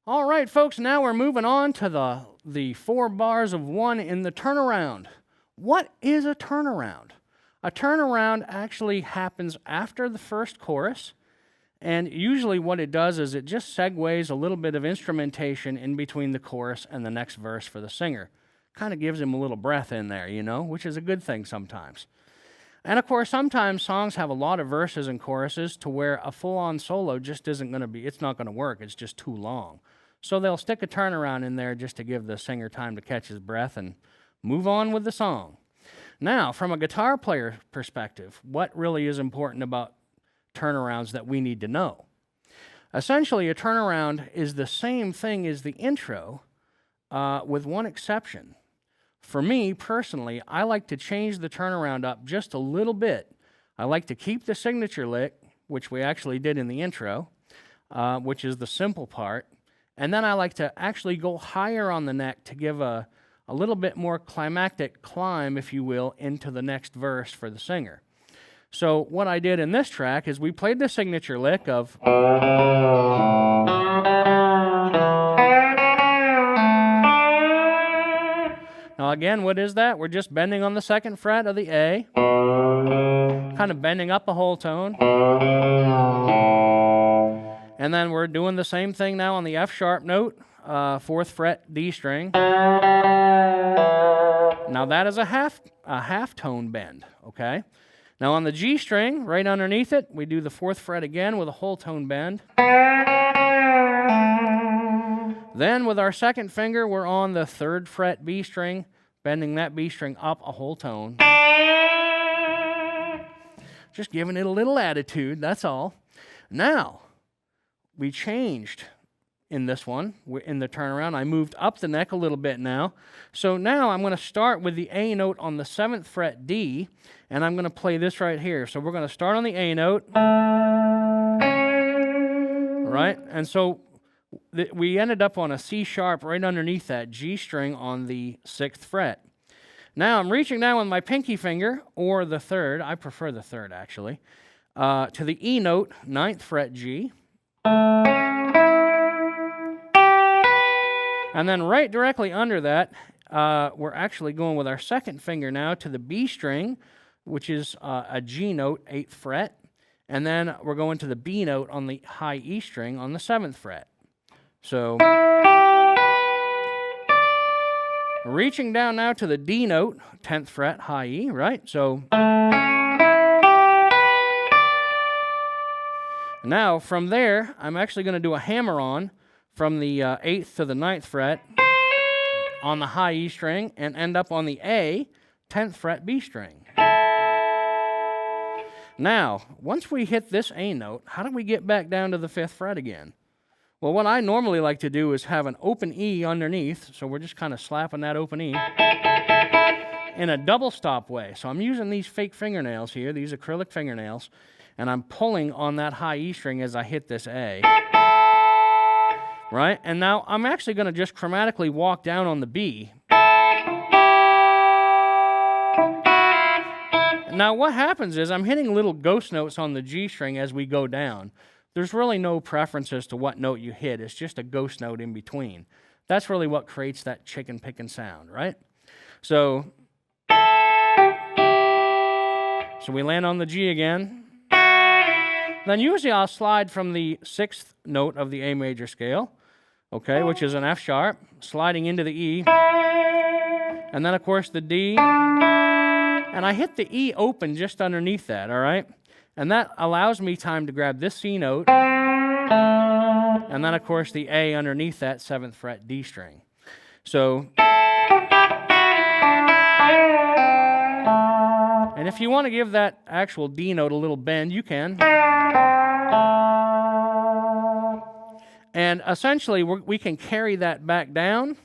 All right, folks, now we're moving on to the 4 bars of 1 in the turnaround. What is a turnaround? A turnaround actually happens after the first chorus, and usually what it does is it just segues a little bit of instrumentation in between the chorus and the next verse for the singer. Kind of gives him a little breath in there, which is a good thing sometimes. And of course, sometimes songs have a lot of verses and choruses to where a full-on solo just isn't going to be, it's not going to work, it's just too long. So they'll stick a turnaround in there just to give the singer time to catch his breath and move on with the song. Now, from a guitar player perspective, what really is important about turnarounds that we need to know? Essentially, a turnaround is the same thing as the intro, with one exception. For me, personally, I like to change the turnaround up just a little bit. I like to keep the signature lick, which we actually did in the intro, which is the simple part. And then I like to actually go higher on the neck to give a little bit more climactic climb, if you will, into the next verse for the singer. So what I did in this track is we played the signature lick of... Now again, what is that? We're just bending on the 2nd fret of the A, kind of bending up a whole tone. And then we're doing the same thing now on the F sharp note, 4th fret D string. Now that is a half tone bend, okay? Now on the G string, right underneath it, we do the 4th fret again with a whole tone bend. Then with our 2nd finger, we're on the 3rd fret B string, bending that B string up a whole tone. Just giving it a little attitude, that's all. Now, we changed in this one, in the turnaround. I moved up the neck a little bit now. So now I'm going to start with the A note on the 7th fret D, and I'm going to play this right here. So we're going to start on the A note, right? And so we ended up on a C sharp right underneath that G string on the 6th fret. Now I'm reaching down with my pinky finger, or the 3rd, I prefer the 3rd actually, to the E note, 9th fret G. And then right directly under that, we're actually going with our 2nd finger now to the B string, which is a G note, 8th fret. And then we're going to the B note on the high E string on the 7th fret. So, reaching down now to the D note, 10th fret, high E, right? So, now from there, I'm actually going to do a hammer-on from the 8th to the 9th fret on the high E string and end up on the A, 10th fret B string. Now, once we hit this A note, how do we get back down to the 5th fret again? Well, what I normally like to do is have an open E underneath, so we're just kind of slapping that open E in a double stop way. So I'm using these fake fingernails here, these acrylic fingernails, and I'm pulling on that high E string as I hit this A. Right? And now I'm actually going to just chromatically walk down on the B. Now what happens is I'm hitting little ghost notes on the G string as we go down. There's really no preference as to what note you hit. It's just a ghost note in between. That's really what creates that chicken picking sound, right? So we land on the G again. Then usually I'll slide from the 6th note of the A major scale, okay, which is an F sharp, sliding into the E, and then of course the D, and I hit the E open just underneath that, all right? And that allows me time to grab this C note, and then of course the A underneath that 7th fret D string. So, and if you want to give that actual D note a little bend, you can. And essentially, we can carry that back down.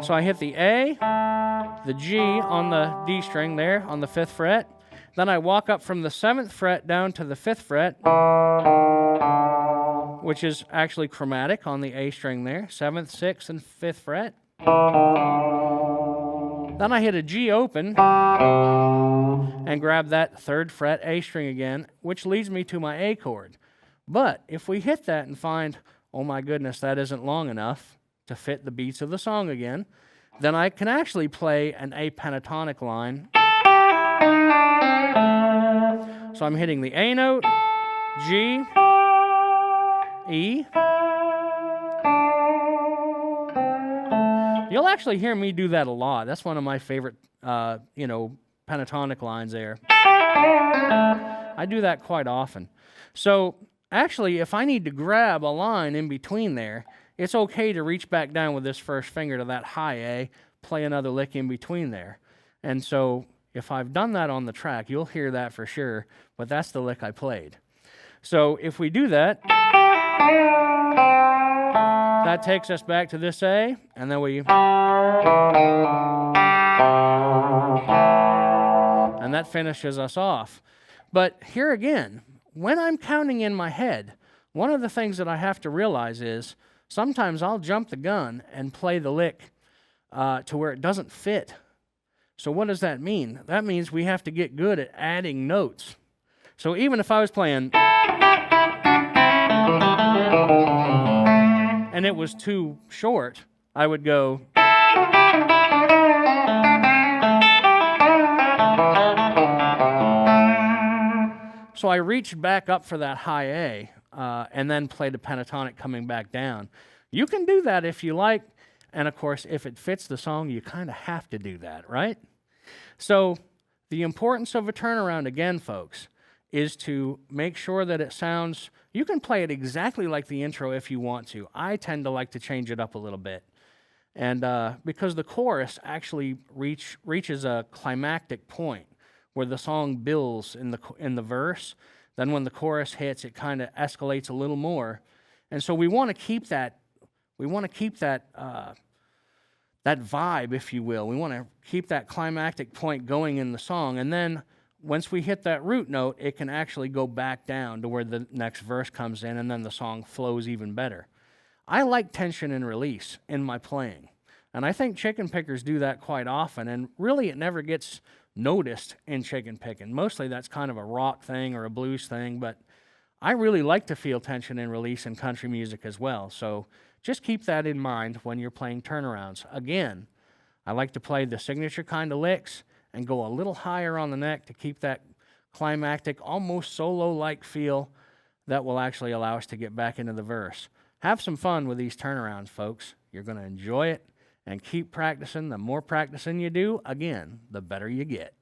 So I hit the A, the G on the D string there on the 5th fret. Then I walk up from the 7th fret down to the 5th fret, which is actually chromatic on the A string there, 7th, 6th, and 5th fret. Then I hit a G open and grab that 3rd fret A string again, which leads me to my A chord. But if we hit that and find, oh my goodness, that isn't long enough to fit the beats of the song again, then I can actually play an A pentatonic line. So I'm hitting the A note, G, E. You'll actually hear me do that a lot. That's one of my favorite, pentatonic lines there. I do that quite often. So actually, if I need to grab a line in between there, it's okay to reach back down with this first finger to that high A, play another lick in between there. And so if I've done that on the track, you'll hear that for sure, but that's the lick I played. So if we do that, that takes us back to this A, and then and that finishes us off. But here again, when I'm counting in my head, one of the things that I have to realize is sometimes I'll jump the gun and play the lick to where it doesn't fit. So what does that mean? That means we have to get good at adding notes. So even if I was playing and it was too short, I would go. So I reached back up for that high A and then played a pentatonic coming back down. You can do that if you like, and of course, if it fits the song, you kind of have to do that, right? So the importance of a turnaround, again, folks, is to make sure that it sounds, you can play it exactly like the intro if you want to. I tend to like to change it up a little bit. And because the chorus actually reaches a climactic point where the song builds in the verse, then when the chorus hits, it kind of escalates a little more. And so we want to keep that, that vibe, if you will. We want to keep that climactic point going in the song. And then once we hit that root note, it can actually go back down to where the next verse comes in, and then the song flows even better. I like tension and release in my playing. And I think chicken pickers do that quite often. And really, it never gets noticed in chicken picking. Mostly that's kind of a rock thing or a blues thing, but I really like to feel tension and release in country music as well. So just keep that in mind when you're playing turnarounds. Again, I like to play the signature kind of licks and go a little higher on the neck to keep that climactic, almost solo-like feel that will actually allow us to get back into the verse. Have some fun with these turnarounds, folks. You're going to enjoy it. And keep practicing. The more practicing you do, again, the better you get.